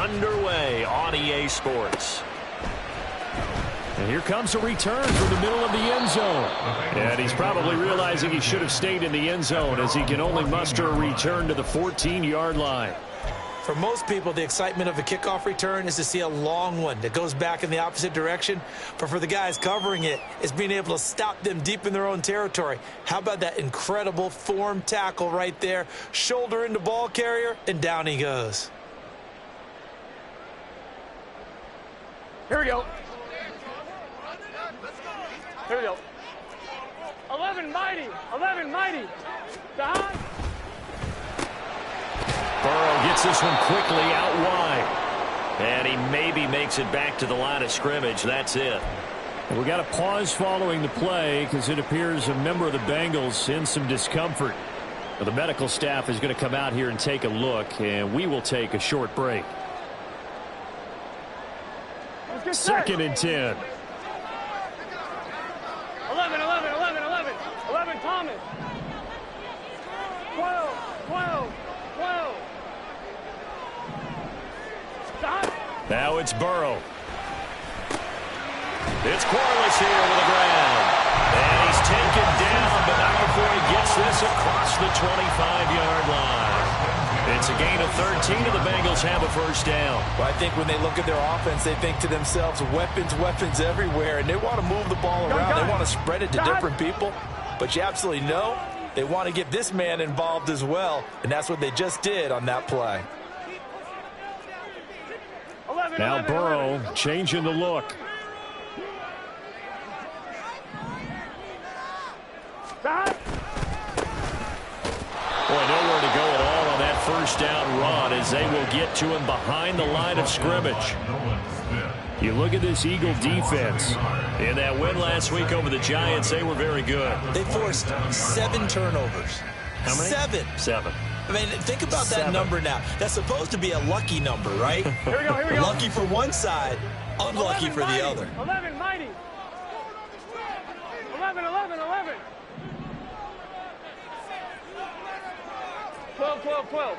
underway on EA Sports. And here comes a return from the middle of the end zone. And he's probably realizing he should have stayed in the end zone as he can only muster a return to the 14-yard line. For most people, the excitement of a kickoff return is to see a long one that goes back in the opposite direction. But for the guys covering it, it's being able to stop them deep in their own territory. How about that incredible form tackle right there? Shoulder into ball carrier, and down he goes. Here we go. Here we go. 11 mighty. 11 mighty. Behind. Burrow gets this one quickly out wide. And he maybe makes it back to the line of scrimmage. That's it. We got a pause following the play because it appears a member of the Bengals in some discomfort. The medical staff is going to come out here and take a look, and we will take a short break. Second and 10. 11, 11, 11, 11. 11, Thomas. 12, 12, 12. Stop. Now it's Burrow. It's Corliss here with the ground. And he's taken down, but not before he gets this across the 25-yard line. It's a gain of 13, and the Bengals have a first down. Well, I think when they look at their offense, they think to themselves, weapons, weapons everywhere, and they want to move the ball around. They want to spread it to different people. But you absolutely know they want to get this man involved as well, and that's what they just did on that play. 11, Now 11, Burrow 11. changing the look. Behind. Boy, nowhere to go at all on that first down run as they will get to him behind the line of scrimmage. You look at this Eagle defense. In that win last week over the Giants, they were very good. They forced 7 turnovers. How many? 7. 7. I mean, think about that number now. That's supposed to be a lucky number, right? Here we go, here we go. Lucky for one side, unlucky 11 for the mighty. other. 11 mighty. 11, 11, 11. 12, 12, 12.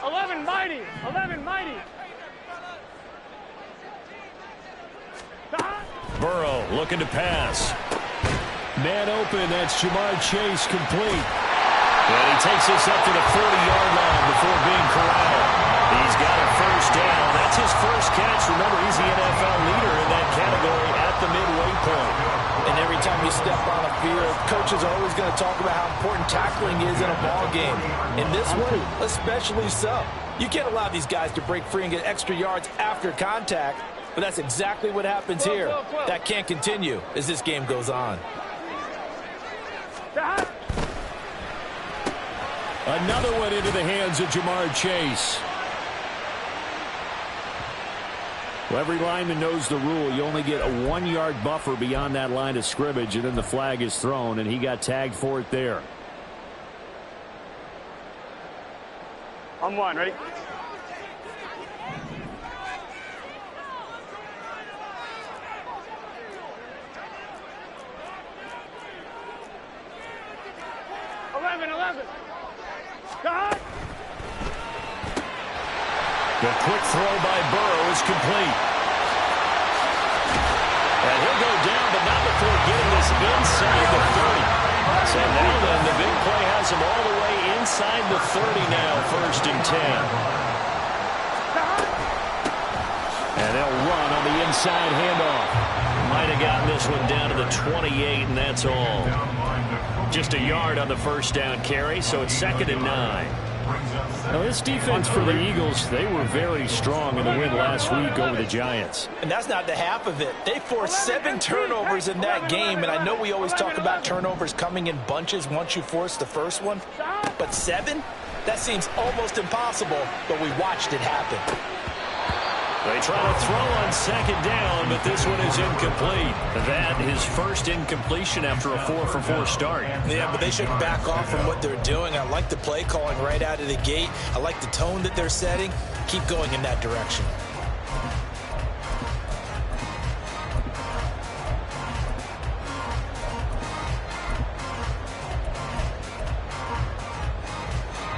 11 mighty. 11 mighty. Behind. Burrow looking to pass. Man open, that's Jamar Chase complete. And he takes this up to the 40-yard line before being corralled. He's got a first down. That's his first catch. Remember, he's the NFL leader in that category at the midway point. And every time you step on a field, coaches are always going to talk about how important tackling is in a ball game. In this one, especially so. You can't allow these guys to break free and get extra yards after contact, but that's exactly what happens here. That can't continue as this game goes on. Behind. Another one into the hands of Jamar Chase. Well, every lineman knows the rule. You only get a 1-yard buffer beyond that line of scrimmage, and then the flag is thrown, and he got tagged for it there. On one, ready? The quick throw by Burrow is complete. And he'll go down, but not before getting this inside the 30. So now then, the big play has him all the way inside the 30 now, 1st and 10. And they'll run on the inside handoff. Might have gotten this one down to the 28, and that's all. Just a yard on the first down carry, so it's 2nd and 9. Now, this defense for the Eagles, they were very strong in the win last week over the Giants. And that's not the half of it. They forced 7 turnovers in that game, and I know we always talk about turnovers coming in bunches once you force the first one, but 7? That seems almost impossible, but we watched it happen. They try to throw on 2nd down, but this one is incomplete. That his first incompletion after a 4-for-4 start. Yeah, but they shouldn't back off from what they're doing. I like the play calling right out of the gate. I like the tone that they're setting. Keep going in that direction.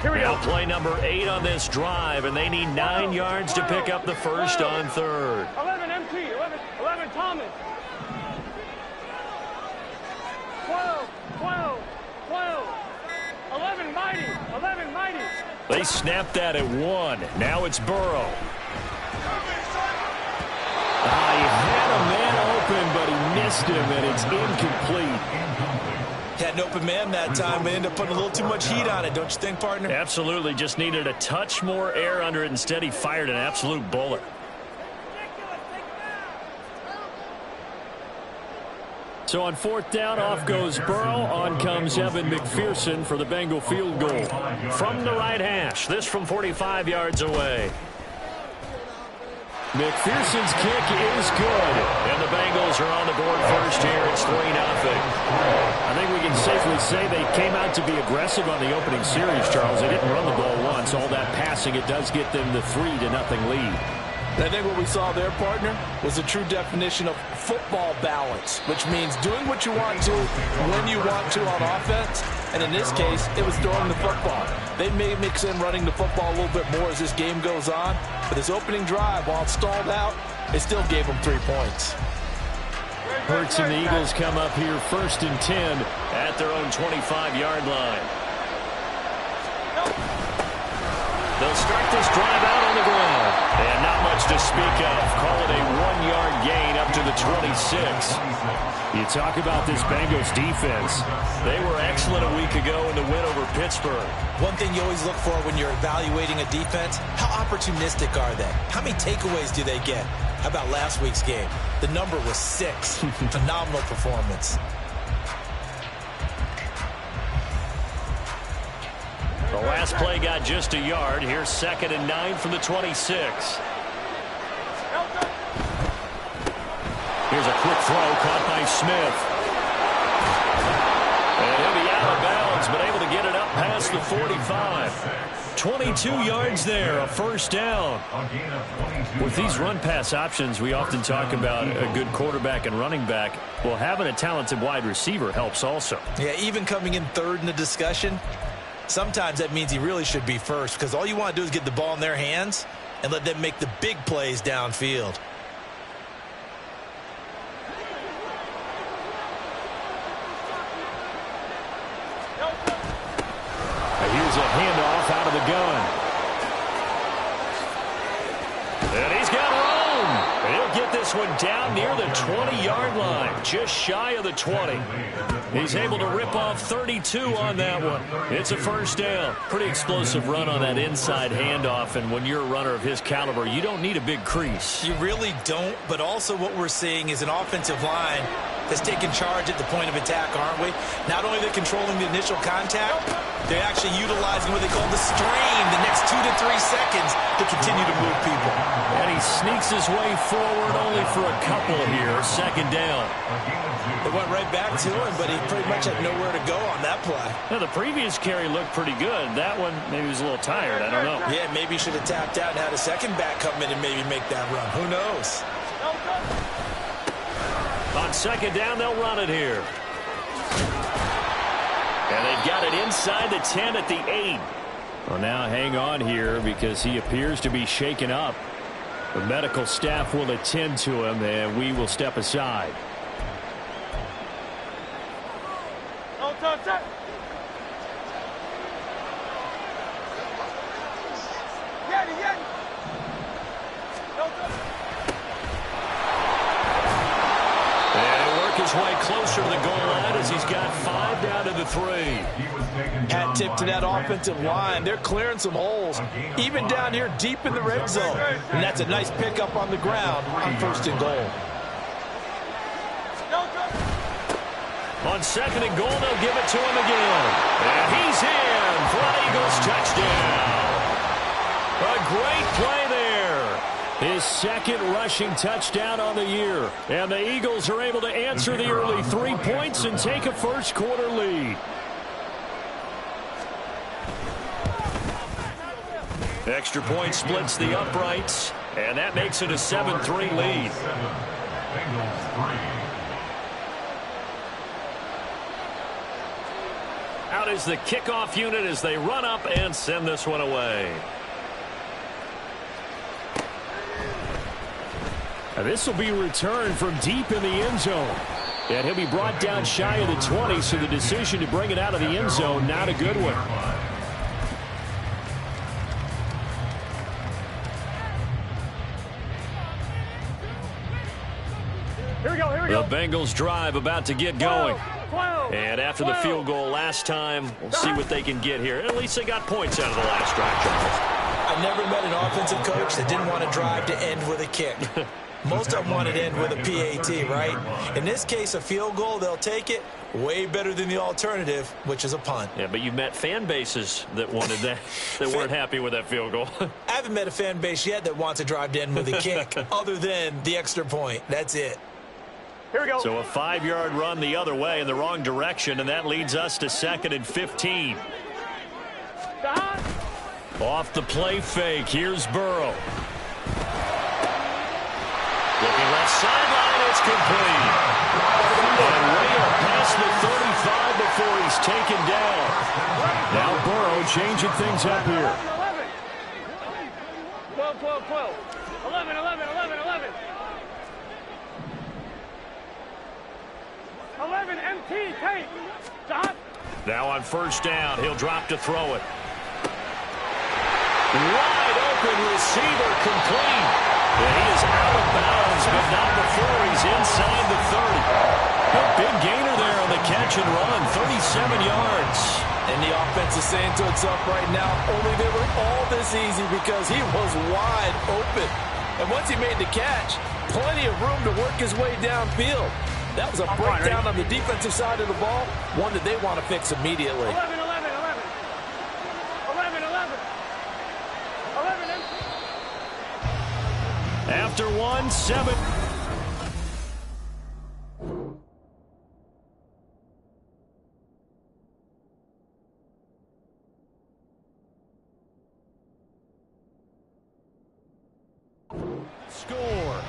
Here we Now go. play number 8 on this drive, and they need 9 yards to pick up the first on third. 11 MT, 11 Thomas. 12, 11 Mighty. They snapped that at 1. Now it's Burrow. He had a man open, but he missed him, and it's incomplete. Had an open man that time, but ended up putting a little too much heat on it, don't you think, partner? Absolutely, just needed a touch more air under it. Instead, he fired an absolute bullet. So on 4th down, off goes Burrow. On comes Evan McPherson for the Bengal field goal. From the right hash, this from 45 yards away. McPherson's kick is good. And the Bengals are on the board first here. It's 3-0. I think we can safely say they came out to be aggressive on the opening series, Charles. They didn't run the ball once. All that passing, it does get them the 3-0 lead. I think what we saw there, partner, was a true definition of football balance, which means doing what you want to, when you want to on offense. And in this case, it was throwing the football. They may mix in running the football a little bit more as this game goes on. But this opening drive, while it stalled out, it still gave them 3 points. Hurts and the Eagles come up here 1st and 10 at their own 25-yard line. They'll start this drive out on the ground. And not much to speak of. Call it a 1-yard gain up to the 26. You talk about this Bengals defense. They were excellent a week ago in the win over Pittsburgh. One thing you always look for when you're evaluating a defense, how opportunistic are they? How many takeaways do they get? How about last week's game? The number was 6. Phenomenal performance. The last play got just a yard. Here's 2nd and 9 from the 26. Here's a quick throw caught by Smith. And he'll be out of bounds, but able to get it up past the 45. 22 yards there, a 1st down. With these run-pass options, we often talk about a good quarterback and running back. Well, having a talented wide receiver helps also. Yeah, even coming in 3rd in the discussion, sometimes that means he really should be first, because all you want to do is get the ball in their hands and let them make the big plays downfield. Here's a handoff out of the gun. And he's got room. And he'll get this one down near the 20-yard line, just shy of the 20. He's able to rip off 32 on that one. It's a 1st down. Pretty explosive run on that inside handoff, and when you're a runner of his caliber, you don't need a big crease. You really don't, but also what we're seeing is an offensive line that's taking charge at the point of attack, aren't we? Not only are they controlling the initial contact, they're actually utilizing what they call the stream, the next 2 to 3 seconds to continue to move people. And he sneaks his way forward only for a couple here. 2nd down. They went right back to him, but he pretty much had nowhere to go on that play. Now, the previous carry looked pretty good. That one, maybe he was a little tired. I don't know. Yeah, maybe he should have tapped out and had a second back come in and maybe make that run. Who knows? On 2nd down, they'll run it here. And they've got it inside the 10 at the 8. Well, now hang on here because he appears to be shaken up. The medical staff will attend to him, and we will step aside. Way closer to the goal line as he's got 5 down to the 3. Hat tip to that offensive line. They're clearing some holes, even down here deep in the red zone. And that's a nice pickup on the ground on 1st and goal. On 2nd and goal, they'll give it to him again. And he's in for an Eagles touchdown. A great play there. His 2nd rushing touchdown on the year. And the Eagles are able to answer the early 3 points and take a first-quarter lead. Extra point splits the uprights, and that makes it a 7-3 lead. out is the kickoff unit as they run up and send this one away. And this will be returned from deep in the end zone. And he'll be brought down shy of the 20, so the decision to bring it out of the end zone, not a good one. Here we go, here we go. The Bengals drive about to get going. And after the field goal last time, we'll see what they can get here. At least they got points out of the last drive, Charles. I never met an offensive coach that didn't want to drive to end with a kick. Most of them want to end with a PAT, right? In this case, a field goal, they'll take it. Way better than the alternative, which is a punt. Yeah, but you've met fan bases that wanted that, that weren't happy with that field goal. I haven't met a fan base yet that wants to drive to end with a kick other than the extra point. That's it. Here we go. So a 5-yard run the other way in the wrong direction, and that leads us to 2nd and 15. Off the play fake, here's Burrow. Looking left sideline, it's complete. And way up past the 35 before he's taken down. Now Burrow changing things up here. 12, 12, 12. 11, 11, 11, 11. 11, MT, take. Stop. Now on 1st down, he'll drop to throw it. Wide open receiver, complete. And he is out of bounds, but not before he's inside the 30. A big gainer there on the catch and run, 37 yards. And the offense is saying to itself right now, only they were all this easy because he was wide open. And once he made the catch, plenty of room to work his way downfield. That was a breakdown on the defensive side of the ball, one that they want to fix immediately. 11, 11, 11. 11, 11. 11, MT. After 1, 7. Score.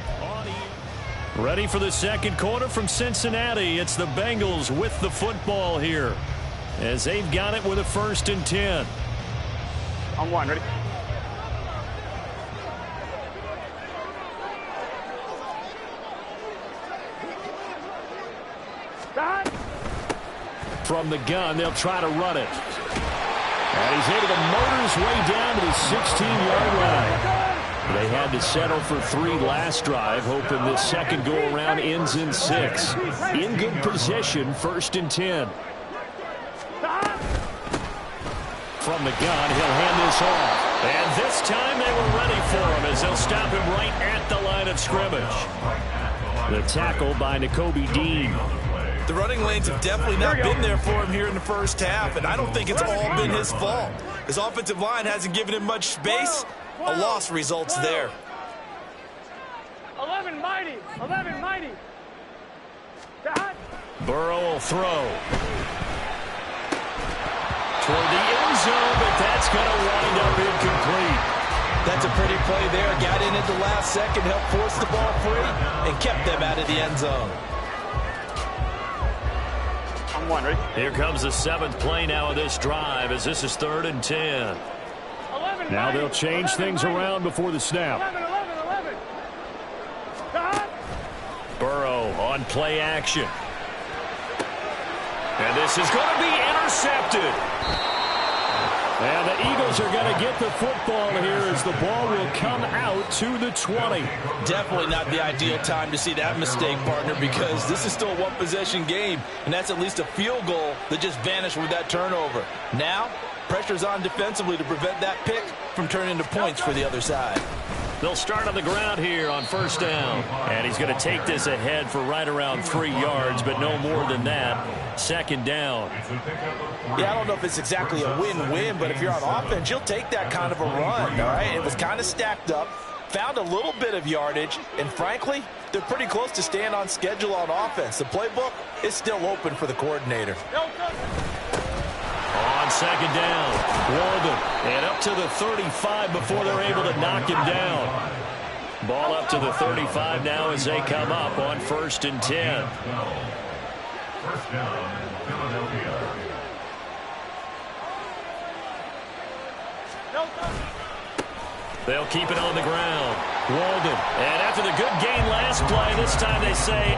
Ready for the second quarter from Cincinnati. It's the Bengals with the football here as they've got it with a 1st and 10. On 1, ready? From the gun, they'll try to run it. And he's able to motor his way down to the 16-yard line. They had to settle for 3 last drive, hoping this second go-around ends in 6. In good position, 1st and 10. From the gun, he'll hand this off. And this time they were ready for him as they'll stop him right at the line of scrimmage. The tackle by Nakobe Dean. The running lanes have definitely not been there for him here in the first half, and I don't think it's all been his fault. His offensive line hasn't given him much space. A loss results there. 11, mighty. 11, mighty. Burrow will throw. Toward the end zone, but that's going to wind up incomplete. That's a pretty play there. Got in at the last second, helped force the ball free, and kept them out of the end zone. On 1, ready? Here comes the 7th play now of this drive as this is 3rd and 10. 11, Now mighty. they'll change 11, things mighty. around before the snap. 11, 11, 11. Stop. Burrow on play action. And this is going to be intercepted. And the Eagles are going to get the football here as the ball will come out to the 20. Definitely not the ideal time to see that mistake, partner, because this is still a one-possession game, and that's at least a field goal that just vanished with that turnover. Now, pressure's on defensively to prevent that pick from turning into points for the other side. They'll start on the ground here on 1st down. And he's going to take this ahead for right around 3 yards, but no more than that. 2nd down. Yeah, I don't know if it's exactly a win-win, but if you're on offense, you'll take that kind of a run, all right? It was kind of stacked up, found a little bit of yardage, and frankly, they're pretty close to staying on schedule on offense. The playbook is still open for the coordinator. On 2nd down, Walden, and up to the 35 before they're able to knock him down. Ball up to the 35 now as they come up on 1st and 10. They'll keep it on the ground. Walden. And after the good gain last play, this time they say,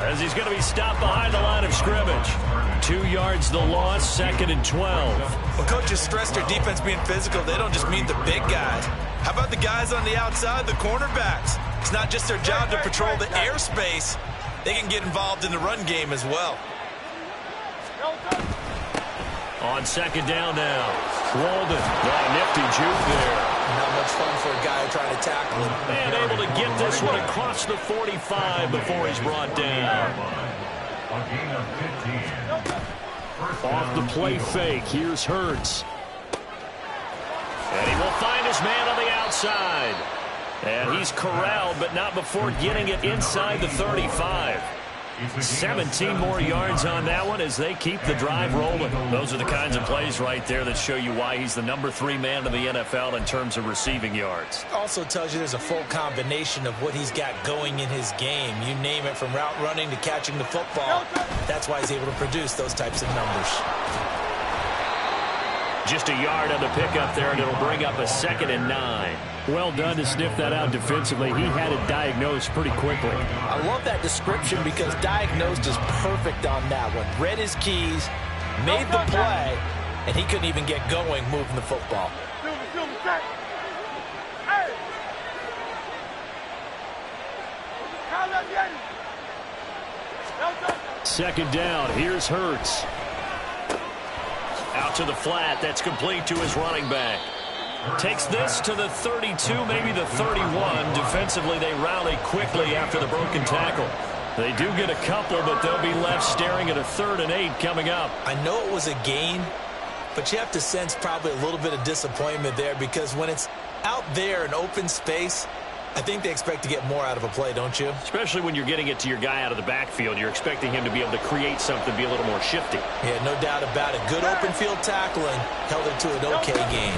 as he's going to be stopped behind the line of scrimmage. 2 yards the loss, 2nd and 12. Well, coaches stress their defense being physical. They don't just mean the big guys. How about the guys on the outside, the cornerbacks? It's not just their job to patrol the airspace. They can get involved in the run game as well. On 2nd down now. Walden. Nifty juke there. Not much fun for a guy trying to tackle him. And able to get this one across the 45 before he's brought down. Off the play fake. Here's Hurts. And he will find his man on the outside. And he's corralled, but not before getting it inside the 35. 17 more yards on that one as they keep the drive rolling. Those are the kinds of plays right there that show you why he's the number 3 man in the NFL in terms of receiving yards. Also tells you there's a full combination of what he's got going in his game. You name it, from route running to catching the football. That's why he's able to produce those types of numbers. Just a yard on the pickup there, and it'll bring up a 2nd and 9. Well done to sniff that out defensively. He had it diagnosed pretty quickly. I love that description because diagnosed is perfect on that one. Read his keys, made the play, and he couldn't even get going moving the football. Second down. Here's Hurts. Out to the flat. That's complete to his running back. Takes this to the 32, maybe the 31. Defensively, they rally quickly after the broken tackle. They do get a couple, but they'll be left staring at a 3rd and 8 coming up. I know it was a gain, but you have to sense probably a little bit of disappointment there, because when it's out there in open space, I think they expect to get more out of a play, don't you? Especially when you're getting it to your guy out of the backfield. You're expecting him to be able to create something, be a little more shifty. Yeah, no doubt about it. Good open field tackling held it to an okay gain.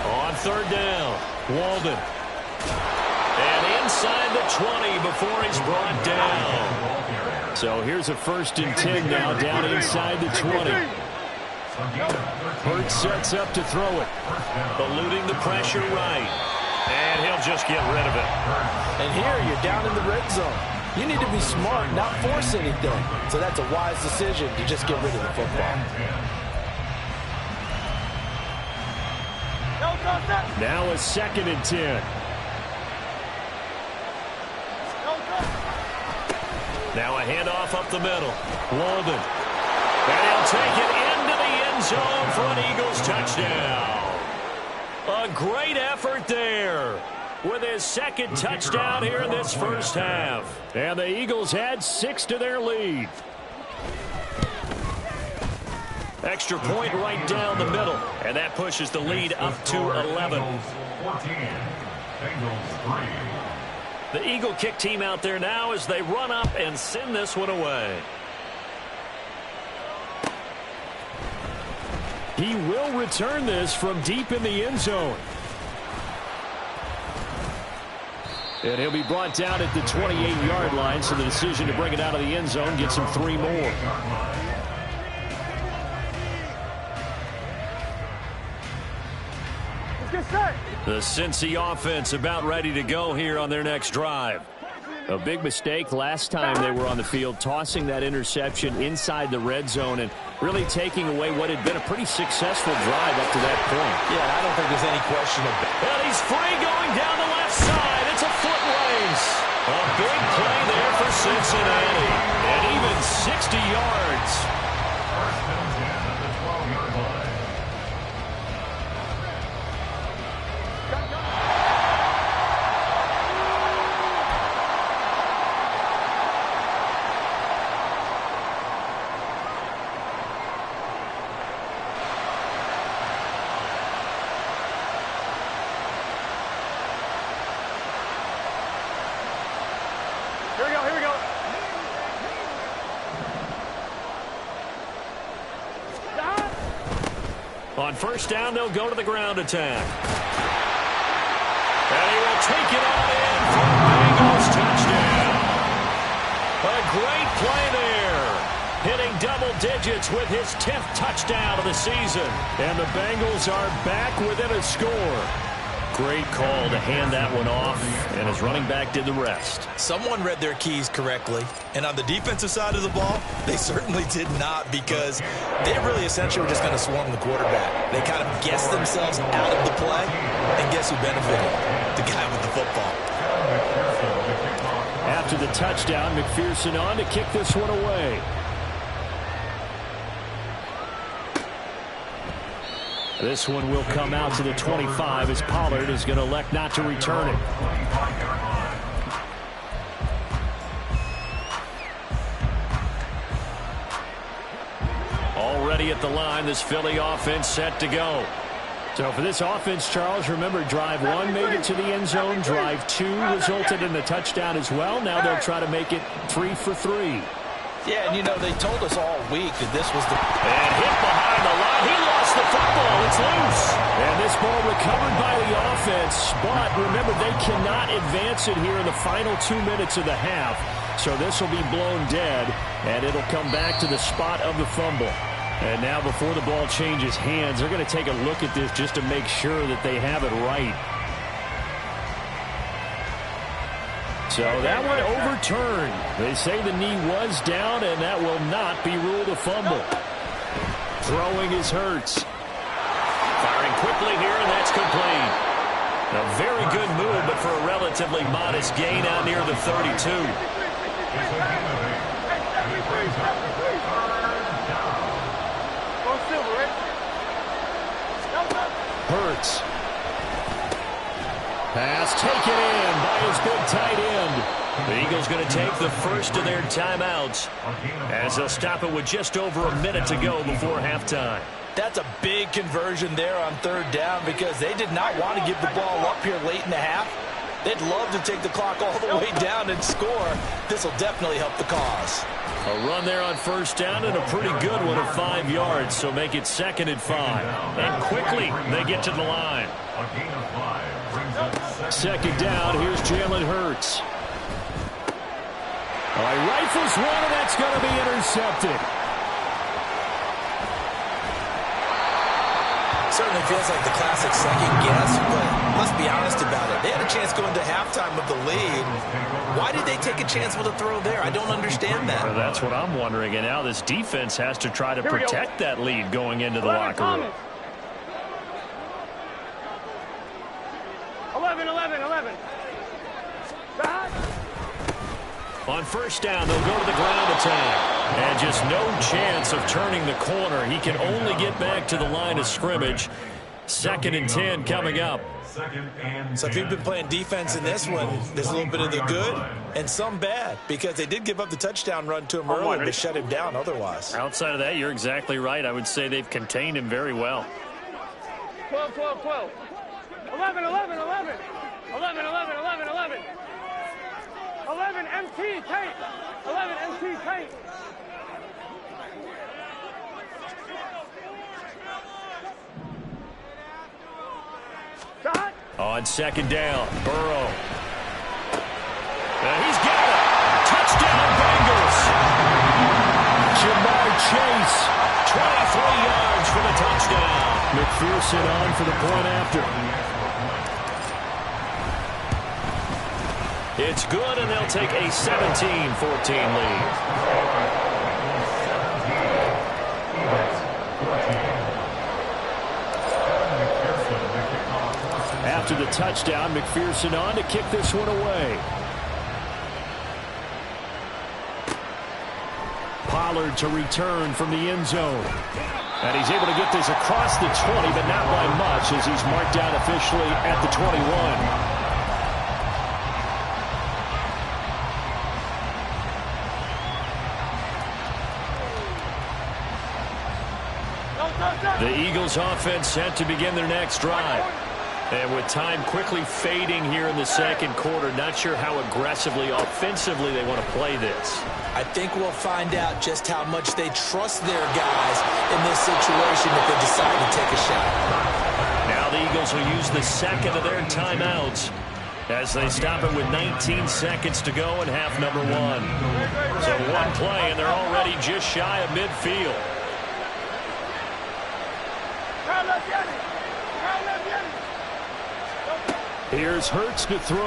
On 3rd down, Walden. And inside the 20 before he's brought down. So here's a 1st and 10 now, down inside the 20. Hurts sets up to throw it. Eluding the pressure right. And he'll just get rid of it. And here you're down in the red zone. You need to be smart, not force anything. So that's a wise decision to just get rid of the football. Now a 2nd and 10. Now a handoff up the middle. Walden. And he'll take it into the end zone for an Eagles touchdown. A great effort there with his 2nd touchdown here in this first half. And the Eagles add 6 to their lead. Extra point right down the middle. And that pushes the lead up to 11. The Eagle kick team out there now as they run up and send this one away. He will return this from deep in the end zone. And he'll be brought down at the 28-yard line, so the decision to bring it out of the end zone gets him 3 more. The Cincy offense about ready to go here on their next drive. A big mistake last time they were on the field, tossing that interception inside the red zone and really taking away what had been a pretty successful drive up to that point. Yeah, I don't think there's any question of it. And he's free going down the left side. It's a foot race. A big play there for Cincinnati. And even 60 yards. Here we go. On 1st down, they'll go to the ground attack. And he will take it on in for a Bengals touchdown. A great play there. Hitting double digits with his 10th touchdown of the season. And the Bengals are back within a score. Great call to hand that one off, and his running back did the rest. Someone read their keys correctly, and on the defensive side of the ball, they certainly did not, because they really essentially were just going to swarm the quarterback. They kind of guessed themselves out of the play, and guess who benefited? The guy with the football. After the touchdown, McPherson on to kick this one away. This one will come out to the 25 as Pollard is going to elect not to return it. Already at the line, this Philly offense set to go. So for this offense, Charles, remember, drive 1 made it to the end zone. Drive 2 resulted in a touchdown as well. Now they'll try to make it 3 for 3. Yeah, and you know, they told us all week that this was the... And hit behind the line. He lost the football. It's loose. And this ball recovered by the offense. But remember, they cannot advance it here in the final 2 minutes of the half. So this will be blown dead, and it'll come back to the spot of the fumble. And now before the ball changes hands, they're going to take a look at this just to make sure that they have it right. So that one overturned. They say the knee was down, and that will not be ruled a fumble. Throwing is Hurts. Firing quickly here, and that's complete. A very good move, but for a relatively modest gain out near the 32. Hurts. Pass taken in by his big tight end. The Eagles going to take the first of their timeouts as they'll stop it with just over a minute to go before halftime. That's a big conversion there on 3rd down, because they did not want to give the ball up here late in the half. They'd love to take the clock all the way down and score. This will definitely help the cause. A run there on 1st down, and a pretty good one of 5 yards, so make it 2nd and 5. And quickly they get to the line. 2nd down, here's Jalen Hurts. All right, rifles one, and that's going to be intercepted. Certainly feels like the classic second guess, but let's be honest about it. They had a chance going to halftime with the lead. Why did they take a chance with a throw there? I don't understand that. Well, that's what I'm wondering. And now this defense has to try to protect that lead going into the locker room. 11. On 1st down, they'll go to the ground attack. And just no chance of turning the corner. He can only get back to the line of scrimmage. 2nd and 10 coming up. So if you've been playing defense in this one, there's a little bit of the good and some bad, because they did give up the touchdown run to him early to shut him down otherwise. Outside of that, you're exactly right. I would say they've contained him very well. 12. 11. 11 MT tape. 11 MT tape. On 2nd down, Burrow. And he's got it. Touchdown, Bengals. Jamar Chase, 23 yards for the touchdown. McPherson on for the point after. It's good, and they'll take a 17-14 lead. After the touchdown, McPherson on to kick this one away. Pollard to return from the end zone. And he's able to get this across the 20, but not by much, as he's marked down officially at the 21. The Eagles offense set to begin their next drive. And with time quickly fading here in the 2nd quarter, not sure how aggressively, offensively they want to play this. I think we'll find out just how much they trust their guys in this situation if they decide to take a shot. Now the Eagles will use the 2nd of their timeouts as they stop it with 19 seconds to go in half number 1. So one play, and they're already just shy of midfield. Here's Hurts to throw.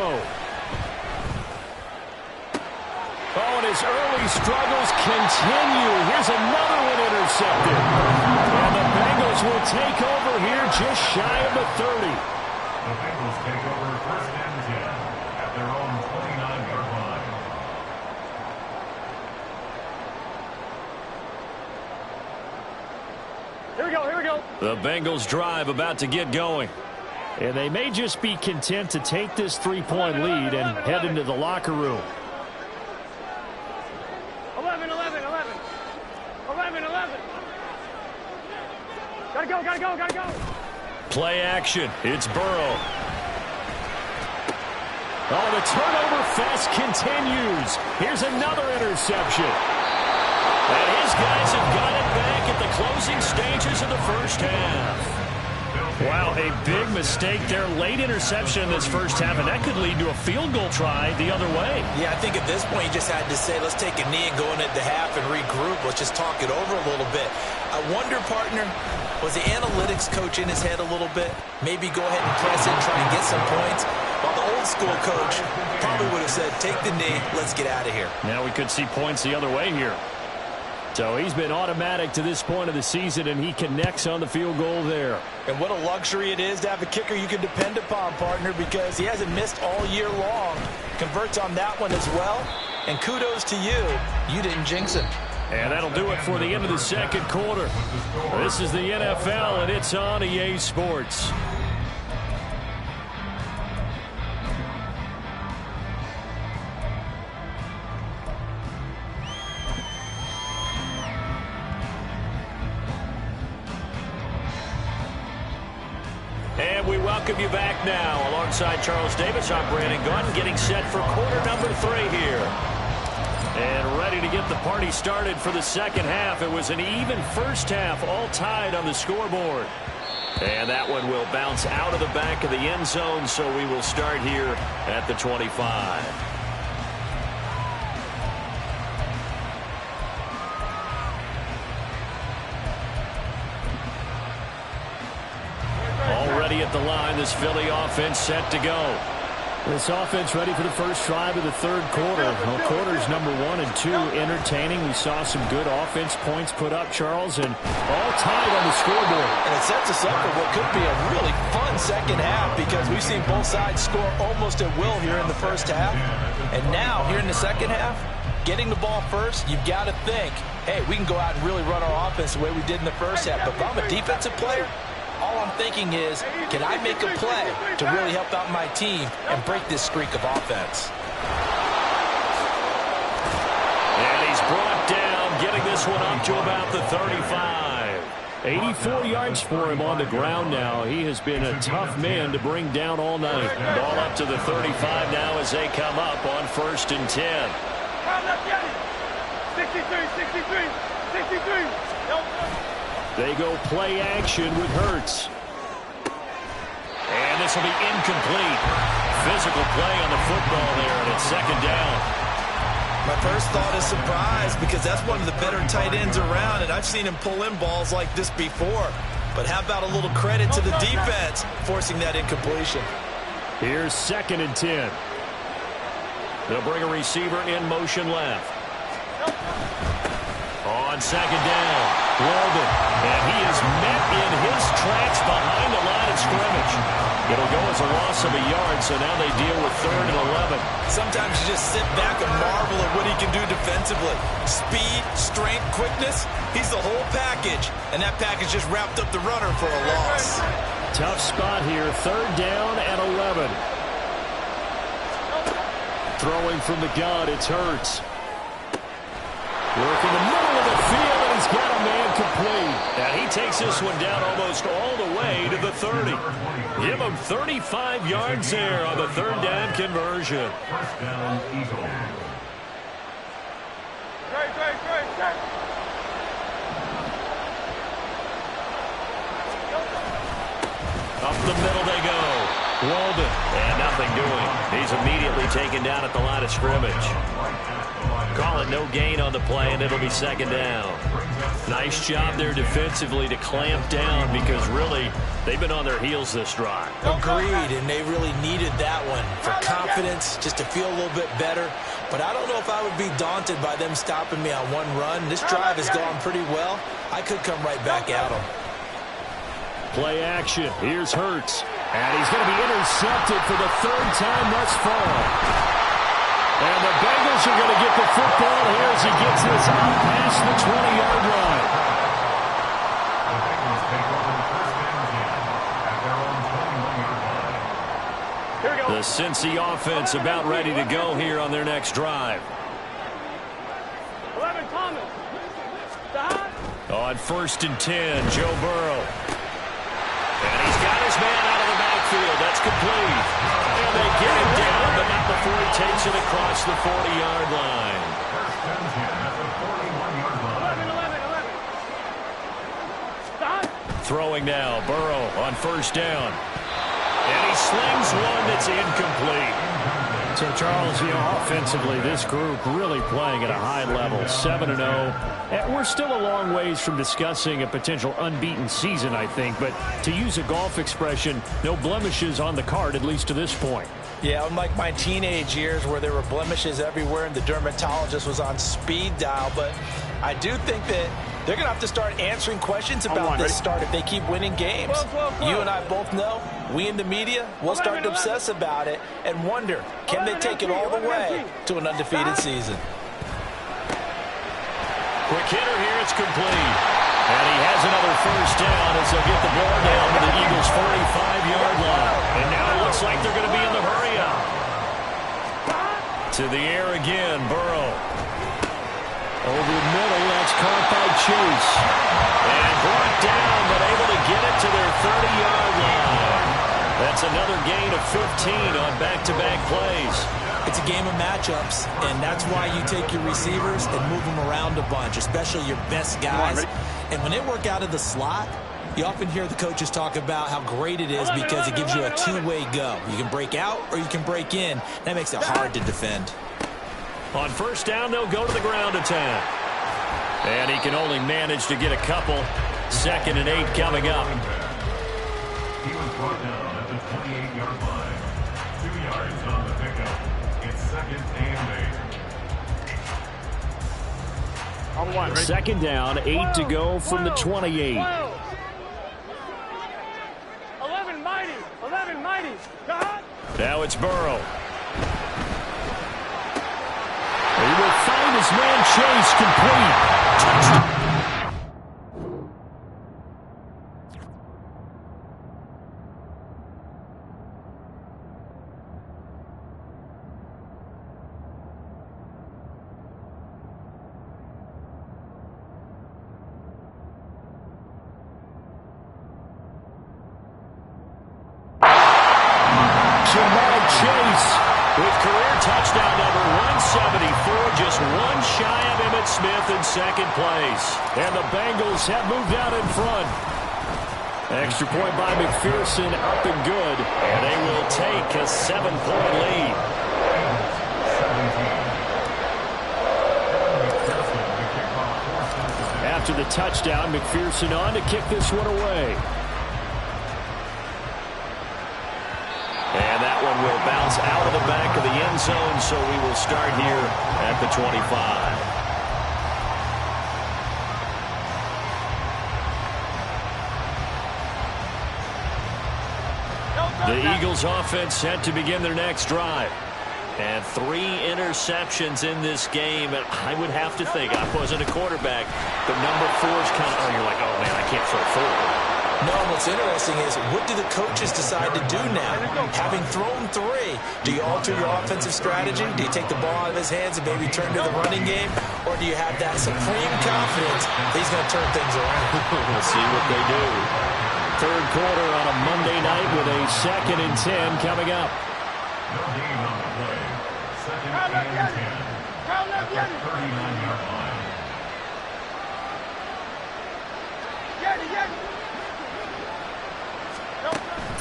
Oh, and his early struggles continue. Here's another one intercepted. And the Bengals will take over here just shy of the 30. The Bengals take over first and 10 at their own 29-yard line. Here we go, here we go. The Bengals drive about to get going. And they may just be content to take this 3-point lead and head into the locker room. 11, 11, 11. 11, 11. Gotta go, gotta go, gotta go. Play action. It's Burrow. Oh, the turnover fest continues. Here's another interception. And his guys have got it back at the closing stages of the first half. Wow, a big mistake there. Late interception in this first half, and that could lead to a field goal try the other way. Yeah, I think at this point you just had to say, let's take a knee and go into the half and regroup. Let's just talk it over a little bit. I wonder, partner, was the analytics coach in his head a little bit? Maybe go ahead and press it and try and get some points? While the old school coach probably would have said, take the knee, let's get out of here. Now we could see points the other way here. So he's been automatic to this point of the season, and he connects on the field goal there. And what a luxury it is to have a kicker you can depend upon, partner, because he hasn't missed all year long. Converts on that one as well. And kudos to you. You didn't jinx him. And that'll do it for the end of the second quarter. This is the NFL, and it's on EA Sports. And we welcome you back now. Alongside Charles Davis, I'm Brandon Gaudin, getting set for quarter number 3 here. And ready to get the party started for the second half. It was an even first half, all tied on the scoreboard. And that one will bounce out of the back of the end zone, so we will start here at the 25. Already at the line, this Philly offense set to go. This offense ready for the first drive of the third quarter. Well, quarters number 1 and 2 entertaining. We saw some good offense points put up, Charles, and all tied on the scoreboard. And it sets us up for what could be a really fun second half, because we've seen both sides score almost at will here in the first half. And now, here in the second half, getting the ball first, you've got to think, hey, we can go out and really run our offense the way we did in the first half. But if I'm a defensive player, all I'm thinking is, can I make a play to really help out my team and break this streak of offense? And he's brought down, getting this one up to about the 35. 84 yards for him on the ground now. He has been a tough man to bring down all night. Ball up to the 35 now as they come up on 1st and 10. 63, 63, 63. They go play action with Hurts. And this will be incomplete. Physical play on the football there, and it's second down. My first thought is surprise, because that's one of the better tight ends around, and I've seen him pull in balls like this before. But how about a little credit to the defense forcing that incompletion? Here's 2nd and 10. They'll bring a receiver in motion left. On 2nd down, Walden, and he is met in his tracks behind the line of scrimmage. It'll go as a loss of a yard, so now they deal with 3rd and 11. Sometimes you just sit back and marvel at what he can do defensively. Speed, strength, quickness, he's the whole package, and that package just wrapped up the runner for a loss. Tough spot here, 3rd down and 11. Throwing from the gun, it's Hurts. Work in the middle of the field, and he's got a man complete. And he takes this one down almost all the way to the 30. Give him 35 yards there on the 3rd down conversion. First down, Eagles. Great. Up the middle they go. Walden. And nothing doing. He's immediately taken down at the line of scrimmage. Call it no gain on the play, and it'll be second down. Nice job there defensively to clamp down because really they've been on their heels this drive. Agreed, and they really needed that one for confidence, just to feel a little bit better. But I don't know if I would be daunted by them stopping me on one run. This drive has gone pretty well. I could come right back at them. Play action. Here's Hurts. And he's going to be intercepted for the third time thus far. And the Bengals are going to get the football here as he gets this out past the 20-yard line. The Bengals take over the first down again at their own 21-yard line. Here we go. The Cincy offense about ready to go here on their next drive. 11, Thomas. Stop. On 1st and 10, Joe Burrow. And he's got his man out of the backfield. That's complete. And they get him down, but not before he takes it across the 40-yard line. First down at the 41-yard line. 11. Stop. Throwing now, Burrow on 1st down. And he slings one that's incomplete. So, Charles, offensively, this group really playing at a high level, 7-0. And we're still a long ways from discussing a potential unbeaten season, I think. But to use a golf expression, no blemishes on the card, at least to this point. Yeah, unlike my teenage years where there were blemishes everywhere and the dermatologist was on speed dial. But I do think that they're going to have to start answering questions about this start if they keep winning games. You and I both know, we in the media, will start to obsess about it and wonder, can they take it all the way to an undefeated season? Quick hitter here, it's complete. And he has another first down as they'll get the ball down to the Eagles' 45-yard line. And now it looks like they're going to be in the hurry-up. To the air again, Burrow. Over the middle, that's caught by Chase. And brought down, but able to get it to their 30-yard line. That's another gain of 15 on back-to-back plays. It's a game of matchups, and that's why you take your receivers and move them around a bunch, especially your best guys. And when they work out of the slot, you often hear the coaches talk about how great it is because it gives you a two-way go. You can break out or you can break in. That makes it hard to defend. On 1st down, they'll go to the ground attack. And he can only manage to get a couple. 2nd and 8 coming up. He was brought down at the 28-yard line. 2 yards on the pickup. It's 2nd and 8. 2nd down, 8 to go from the 28. 11, mighty. 11, mighty. Now it's Burrow. He will find his man Chase complete. Touchdown. Jamar Chase with career touchdown number 174, just one shy of Emmitt Smith in 2nd place. And the Bengals have moved out in front. Extra point by McPherson, up and good. And they will take a 7-point lead. After the touchdown, McPherson on to kick this one away. And that one will bounce out of the back of the end zone, so we will start here at the 25. The Eagles offense set to begin their next drive. And 3 interceptions in this game. And I would have to think, I wasn't a quarterback, but number 4 is kind of, you're like, oh, man, I can't throw 4. No, what's interesting is what do the coaches decide to do now? Having thrown 3, do you alter your offensive strategy? Do you take the ball out of his hands and maybe turn to the running game? Or do you have that supreme confidence that he's going to turn things around? We'll see what they do. 3rd quarter on a Monday night with a 2nd and 10 coming up. No gain on the play. 2nd and 10. At the 39-yard line.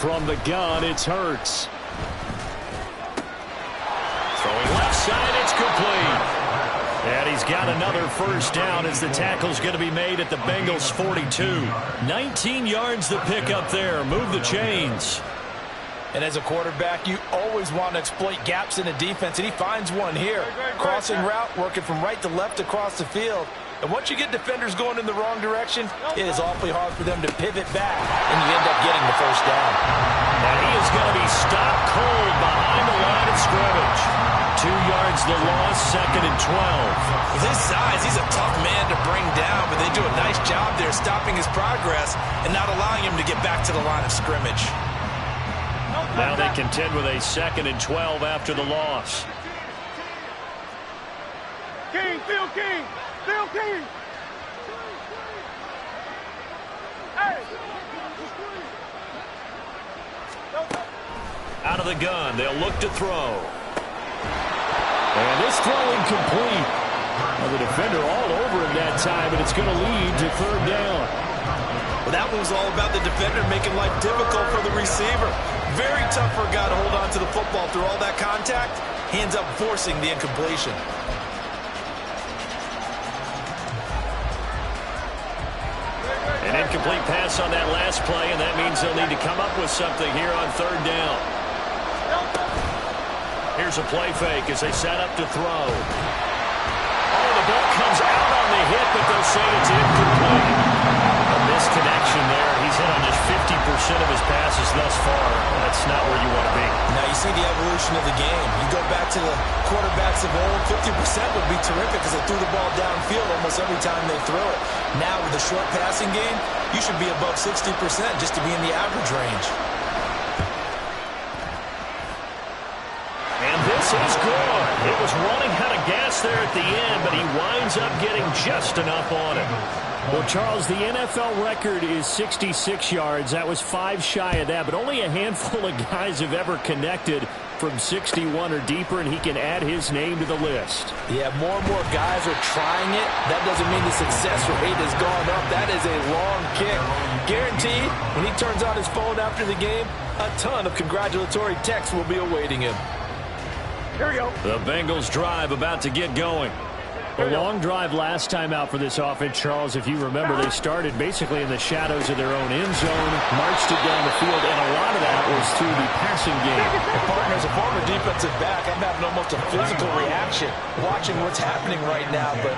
From the gun, it's Hurts. Throwing left side, it's complete. And he's got another first down as the tackle's going to be made at the Bengals' 42. 19 yards to pick up there. Move the chains. And as a quarterback, you always want to exploit gaps in the defense, and he finds one here. Crossing route, working from right to left across the field. And once you get defenders going in the wrong direction, it is awfully hard for them to pivot back, and you end up getting the first down. And he is going to be stopped cold behind the line of scrimmage. 2 yards the loss, 2nd and 12. With his size, he's a tough man to bring down, but they do a nice job there stopping his progress and not allowing him to get back to the line of scrimmage. Now they contend with a 2nd and 12 after the loss. King, Phil King, Phil King. Hey. Out of the gun, they'll look to throw. And this throw incomplete. Well, the defender all over him that time, and it's going to lead to 3rd down. Well, that one was all about the defender making life difficult for the receiver. Very tough for a guy to hold on to the football through all that contact. He ends up forcing the incompletion. An incomplete pass on that last play, and that means they'll need to come up with something here on 3rd down. Here's a play fake as they set up to throw. Oh, the ball comes out on the hit, but they'll say it's incomplete. A misconnection there. He's hit on just 50% of his passes thus far. That's not where you want to be. Now you see the evolution of the game. You go back to the quarterbacks of old, 50% would be terrific because they threw the ball downfield almost every time they throw it. Now with the short passing game, you should be above 60% just to be in the average range. And this is good. It was running out of gas there at the end, but he winds up getting just enough on it. Well, Charles, the NFL record is 66 yards. That was 5 shy of that, but only a handful of guys have ever connected from 61 or deeper, and he can add his name to the list. Yeah, more and more guys are trying it. That doesn't mean the success rate has gone up. That is a long kick. Guaranteed, when he turns on his phone after the game, a ton of congratulatory texts will be awaiting him. Here we go. The Bengals drive about to get going. A long drive last time out for this offense, Charles. If you remember, they started basically in the shadows of their own end zone, marched it down the field, and a lot of that was through the passing game. Partner, as a former defensive back, I'm having almost a physical reaction watching what's happening right now. But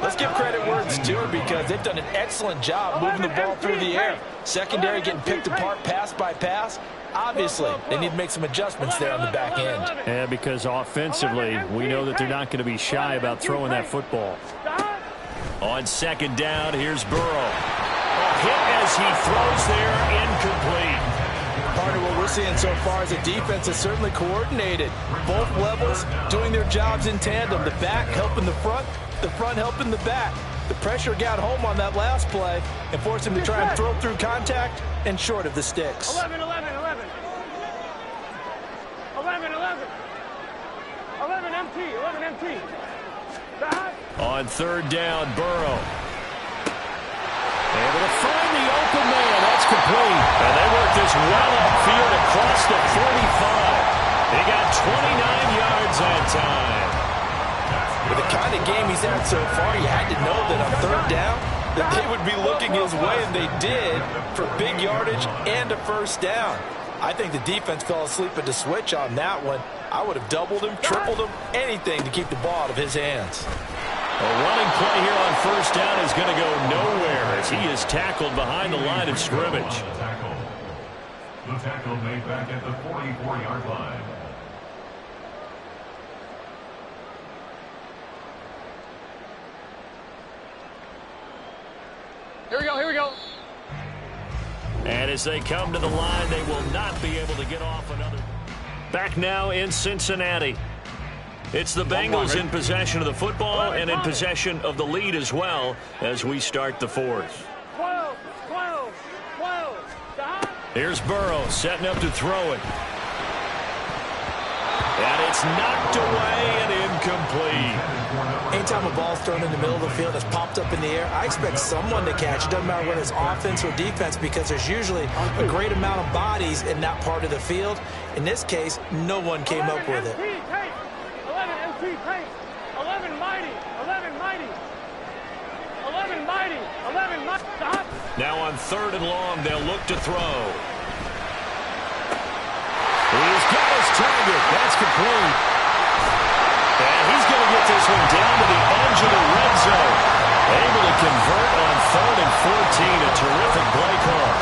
let's give credit where it's due because they've done an excellent job moving the ball through the air. Secondary getting picked apart pass by pass. Obviously, they need to make some adjustments there on the back end. Yeah, because offensively, we know that they're not going to be shy about throwing that football. On 2nd down, here's Burrow. A hit as he throws there, incomplete. Partner, what we're seeing so far is the defense is certainly coordinated. Both levels doing their jobs in tandem. The back helping the front helping the back. The pressure got home on that last play and forced him to try and throw through contact and short of the sticks. 11, 11, 11. 11, 11. 11 MT, 11 MT. On 3rd down, Burrow. Able to find the open man. That's complete. And they work this well upfield across the 45. They got 29 yards that time. With the kind of game he's had so far, you had to know that on 3rd down, that they would be looking his way, and they did, for big yardage and a first down. I think the defense fell asleep at the switch on that one. I would have doubled him, tripled him, anything to keep the ball out of his hands. A running play here on 1st down is going to go nowhere as he is tackled behind the line of scrimmage. The tackle made back at the 44-yard line. Here we go, here we go. And as they come to the line, they will not be able to get off another. Back now in Cincinnati. It's the Bengals in possession of the football and in possession of the lead as well as we start the 4th. 12, 12, 12. Here's Burrow setting up to throw it. And it's knocked away and incomplete. Anytime Anytime a ball's thrown in the middle of the field that's popped up in the air, I expect someone to catch. It doesn't matter whether it's offense or defense, because there's usually a great amount of bodies in that part of the field. In this case, no one came up with it. 11 MP paint. 11 mighty. 11 mighty. 11 mighty. 11 mighty. Stop. Now on 3rd and long, they'll look to throw. He's got his target. That's complete. And he's going to get this one down to the edge of the red zone. Able to convert on 3rd and 14. A terrific play call.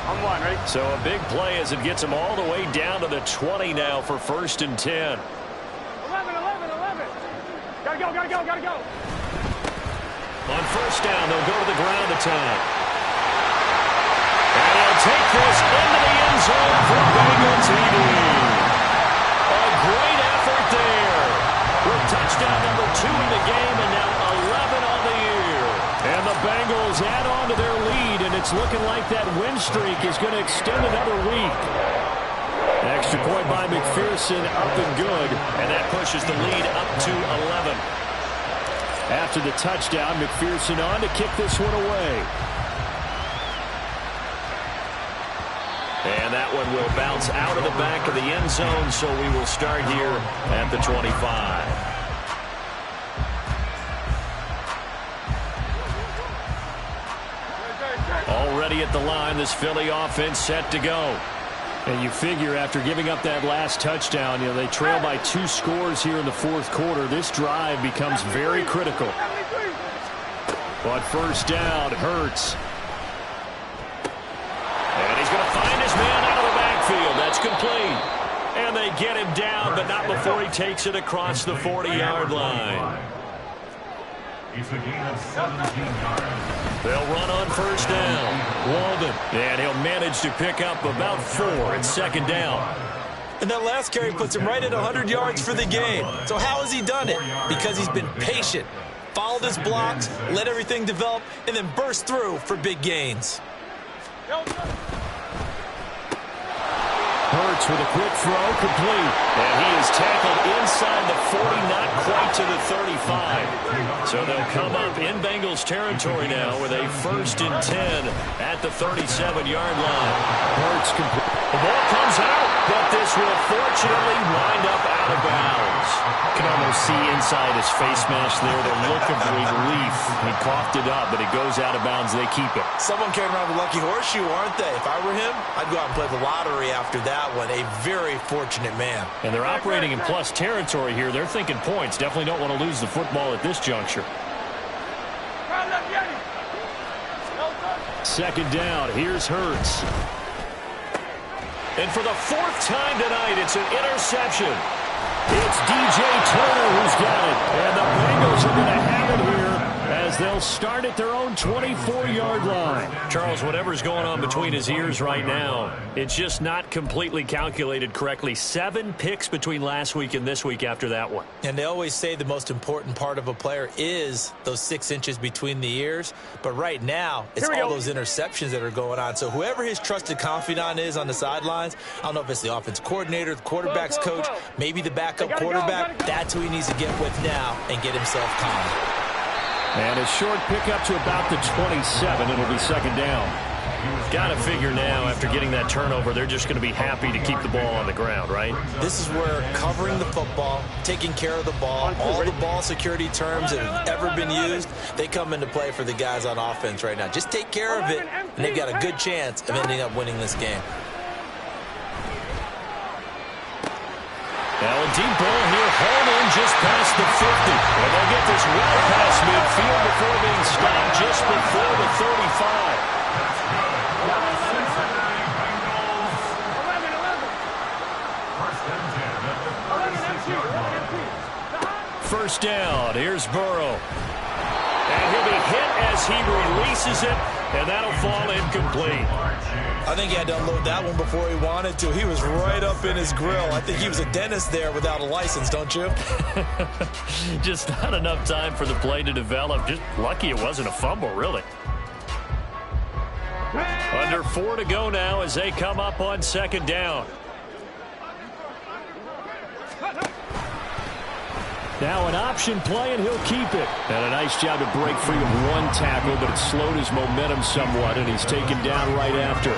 I'm one, ready? So a big play as it gets him all the way down to the 20 now for 1st and 10. 11. Gotta go. On 1st down, they'll go to the ground attack. And he'll take this into the end zone for Bengal TD. A great effort there. With touchdown number 2 in the game and now 11 on the year. And the Bengals add on to their lead, and it's looking like that win streak is going to extend another week. Extra point by McPherson, up and good, and that pushes the lead up to 11. After the touchdown, McPherson on to kick this one away. And that one will bounce out of the back of the end zone, so we will start here at the 25. Already at the line, this Philly offense set to go. And you figure after giving up that last touchdown, they trail by 2 scores here in the 4th quarter. This drive becomes very critical. But 1st down, Hurts. And he's going to find his man out of the backfield. That's complete. And they get him down, but not before he takes it across the 40-yard line. It's a gain of 17 yards. They'll run on 1st down. Walden. And he'll manage to pick up about 4 at 2nd down. And that last carry puts him right at 100 yards for the game. So how has he done it? Because he's been patient, followed his blocks, let everything develop, and then burst through for big gains. Hurts with a quick throw, complete. And he is tackled inside the 40, not quite to the 35. So they'll come up in Bengals territory now with a 1st and 10 at the 37-yard line. Hurts complete. The ball comes out, but this will fortunately wind up out of bounds. You can almost see inside his face mask there the look of relief. He coughed it up, but it goes out of bounds. They keep it. Someone carrying around the lucky horseshoe, aren't they? If I were him, I'd go out and play the lottery after that one. A very fortunate man. And they're operating in plus territory here. They're thinking points. Definitely don't want to lose the football at this juncture. 2nd down. Here's Hurts. And for the 4th time tonight, it's an interception. It's DJ Turner who's got it. And the Bengals are going to have it here as they'll start at their own 24-yard line. Charles, whatever's going on between his ears right now, it's just not completely calculated correctly. 7 picks between last week and this week after that one. And they always say the most important part of a player is those 6 inches between the ears. But right now, it's all those interceptions that are going on. So whoever his trusted confidant is on the sidelines, I don't know if it's the offense coordinator, the quarterback's coach, maybe the backup quarterback, that's who he needs to get with now and get himself calm. And a short pickup to about the 27. It'll be 2nd down. Got to figure now, after getting that turnover, they're just going to be happy to keep the ball on the ground, right? This is where covering the football, taking care of the ball, all the ball security terms that have ever been used, they come into play for the guys on offense right now. Just take care of it, and they've got a good chance of ending up winning this game. Now a deep ball here, hauled in just past the 50. And they'll get this well past midfield before being stopped just before the 35. 1st down, here's Burrow. And he'll be hit as he releases it, and that'll fall incomplete. I think he had to unload that one before he wanted to. He was right up in his grill. I think he was a dentist there without a license, don't you? Just not enough time for the play to develop. Just lucky it wasn't a fumble, really. Under Under 4 to go now as they come up on second down. Now an option play, and he'll keep it. And a nice job to break free of one tackle, but it slowed his momentum somewhat, and he's taken down right after.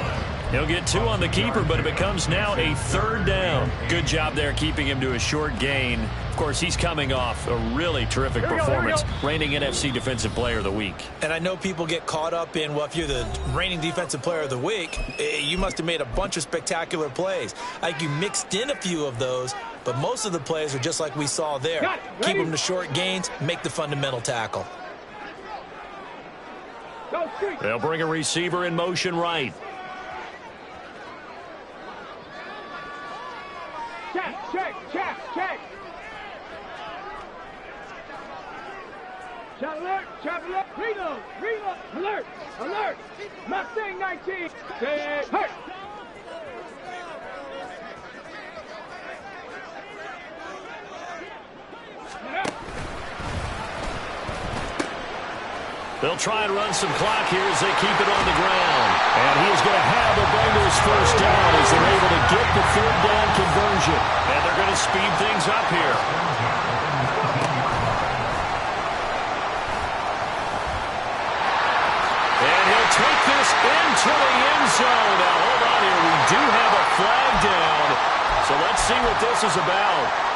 He'll get 2 on the keeper, but it becomes now a 3rd down. Good job there keeping him to a short gain. Of course, he's coming off a really terrific performance, reigning NFC Defensive Player of the Week. And I know people get caught up in, well, if you're the reigning Defensive Player of the Week, you must have made a bunch of spectacular plays. Like you mixed in a few of those, but most of the plays are just like we saw there. Keep them to short gains, make the fundamental tackle. They'll bring a receiver in motion right. Check. Shot alert, reload, alert, Mustang 19, hurt. They'll try and run some clock here as they keep it on the ground. And he is going to have the Bengals first down as they're able to get the 3rd down conversion. And they're going to speed things up here. And he'll take this into the end zone. Now, hold on here. We do have a flag down. So let's see what this is about.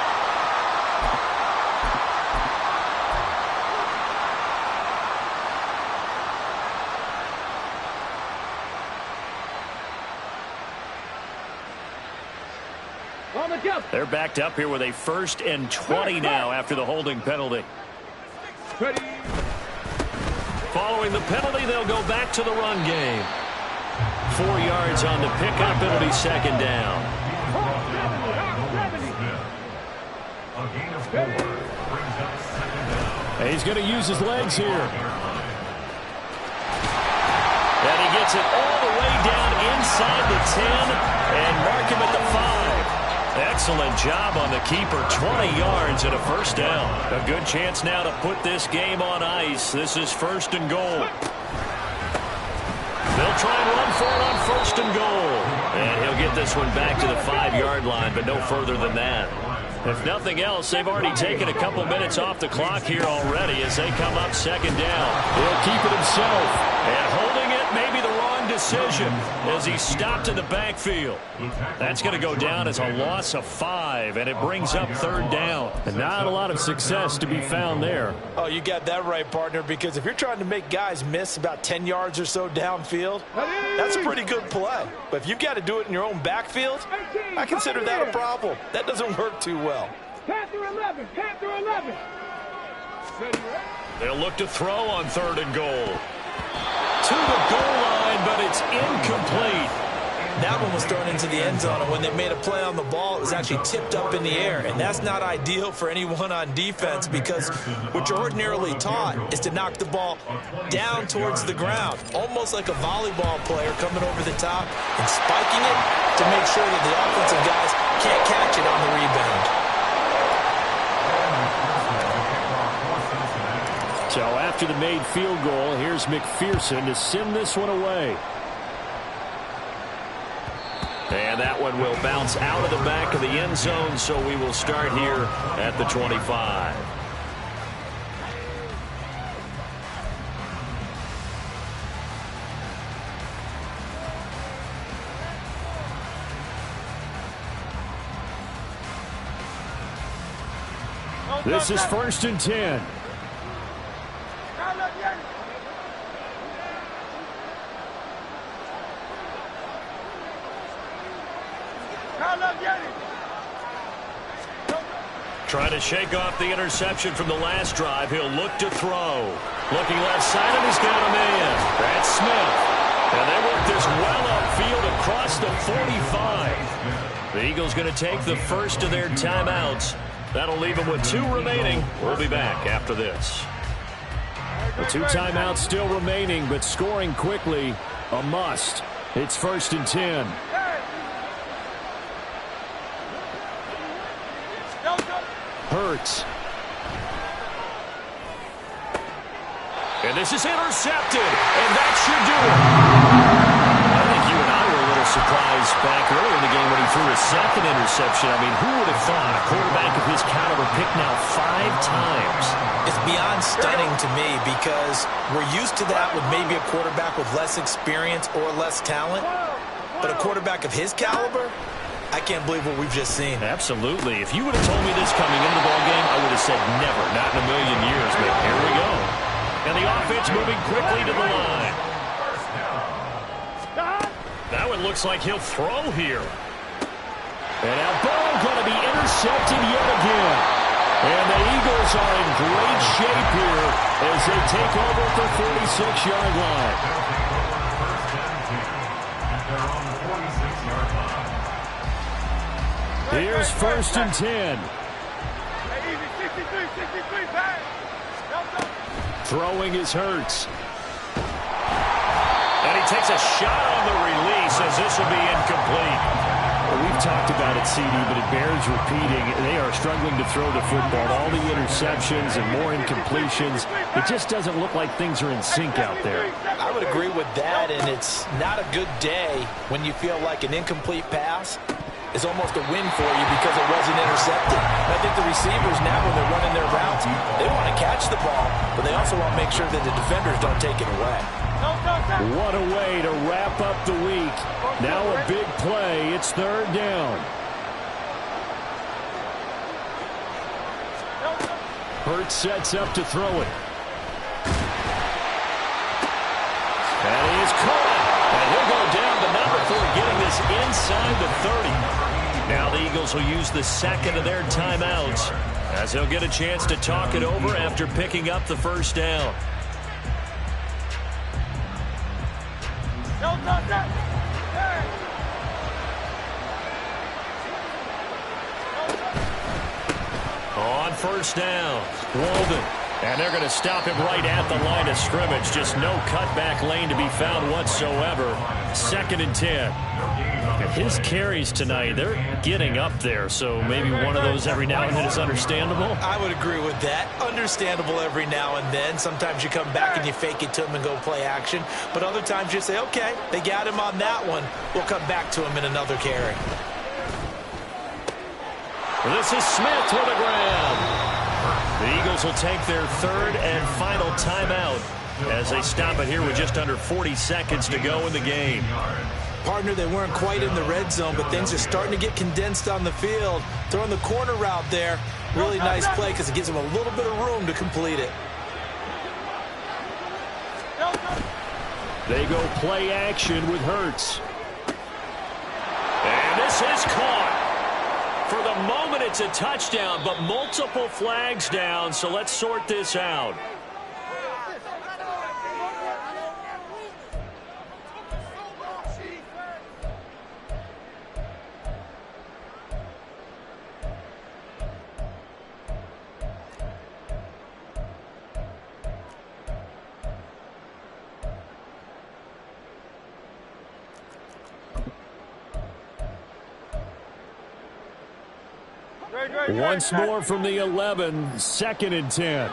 They're backed up here with a 1st and 20 now after the holding penalty. Following the penalty, they'll go back to the run game. 4 yards on the pickup. It'll be 2nd down. He's going to use his legs here. And he gets it all the way down inside the 10 and mark him at the 5. Excellent job on the keeper. 20 yards and a 1st down. A good chance now to put this game on ice. This is 1st and goal. They'll try and run for it on 1st and goal. And he'll get this one back to the 5-yard line, but no further than that. If nothing else, they've already taken a couple minutes off the clock here already as they come up 2nd down. He'll keep it himself. And holding it may be the wrong decision as he stopped in the backfield. That's going to go down as a loss of 5, and it brings up 3rd down. And not a lot of success to be found there. Oh, you got that right, partner, because if you're trying to make guys miss about 10 yards or so downfield, that's a pretty good play. But if you've got to do it in your own backfield, I consider that a problem. That doesn't work too well. Panther 11. They'll look to throw on 3rd and goal. To the goal line, but it's incomplete. That one was thrown into the end zone, and when they made a play on the ball, it was actually tipped up in the air, and that's not ideal for anyone on defense because what you're ordinarily taught is to knock the ball down towards the ground, almost like a volleyball player coming over the top and spiking it to make sure that the offensive guys can't catch it on the rebound. So after the made field goal, here's McPherson to send this one away. And that one will bounce out of the back of the end zone, so we will start here at the 25. This is 1st and 10. Trying to shake off the interception from the last drive. He'll look to throw. Looking left side, and he's got a man. That's Smith. And they work this well upfield across the 45. The Eagles going to take the first of their timeouts. That'll leave them with 2 remaining. We'll be back after this. The 2 timeouts still remaining, but scoring quickly, a must. It's 1st and 10. Hurts. And this is intercepted, and that should do it. earlier in the game when he threw his second interception. I mean, who would have thought a quarterback of his caliber picked now 5 times? It's beyond stunning to me because we're used to that with maybe a quarterback with less experience or less talent. But a quarterback of his caliber, I can't believe what we've just seen. Absolutely. If you would have told me this coming into the ballgame, I would have said never, not in a million years. But here we go. And the offense moving quickly to the line. Now it looks like he'll throw here. And that ball going to be intercepted yet again. And the Eagles are in great shape here as they take over at the 46-yard line. Here's 1st and 10. Throwing is Hurts. And he takes a shot on the release as this will be incomplete. Well, we've talked about it, CD, but it bears repeating. They are struggling to throw the football. All the interceptions and more incompletions. It just doesn't look like things are in sync out there. I would agree with that, and it's not a good day when you feel like an incomplete pass is almost a win for you because it wasn't intercepted. And I think the receivers now, when they're running their routes, they want to catch the ball, but they also want to make sure that the defenders don't take it away. What a way to wrap up the week. Now a big play. It's 3rd down. Hurts sets up to throw it. And he is caught. And he'll go down, but not before getting this inside the 30. Now the Eagles will use the second of their timeouts as they'll get a chance to talk it over after picking up the 1st down. On 1st down, Walden. And they're going to stop him right at the line of scrimmage. Just no cutback lane to be found whatsoever. 2nd and 10. His carries tonight, they're getting up there. So maybe one of those every now and then is understandable. I would agree with that. Understandable every now and then. Sometimes you come back and you fake it to him and go play action. But other times you say, okay, they got him on that one. We'll come back to him in another carry. This is Smith to the ground. The Eagles will take their 3rd and final timeout as they stop it here with just under 40 seconds to go in the game. Partner, they weren't quite in the red zone, but things are starting to get condensed on the field. Throwing the corner route there, really nice play because it gives them a little bit of room to complete it. They go play action with Hurts. And this is caught. For the moment, it's a touchdown, but multiple flags down, so let's sort this out. Once more from the 11, 2nd and 10.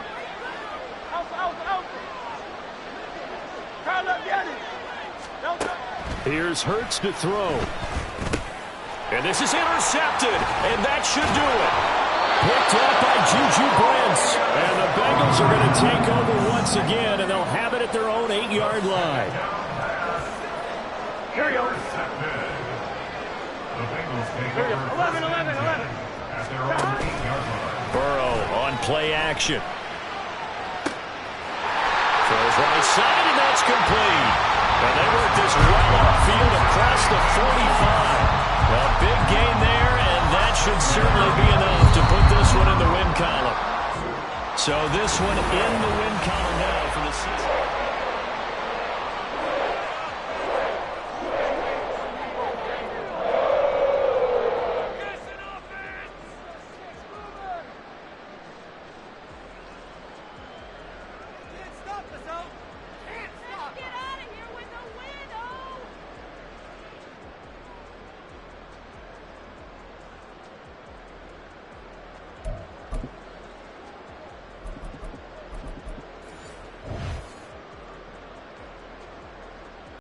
Here's Hurts to throw. And this is intercepted, and that should do it. Picked up by Juju Brents. And the Bengals are going to take over once again, and they'll have it at their own 8-yard line. Here we go. The Bengals take over 11. at their own 8-yard line. Burrow on play action. Throws right side, and that's complete. And they work this well upfield across the 45. A big gain there, and that should certainly be enough to put this one in the win column. So this one in the win column now for the season.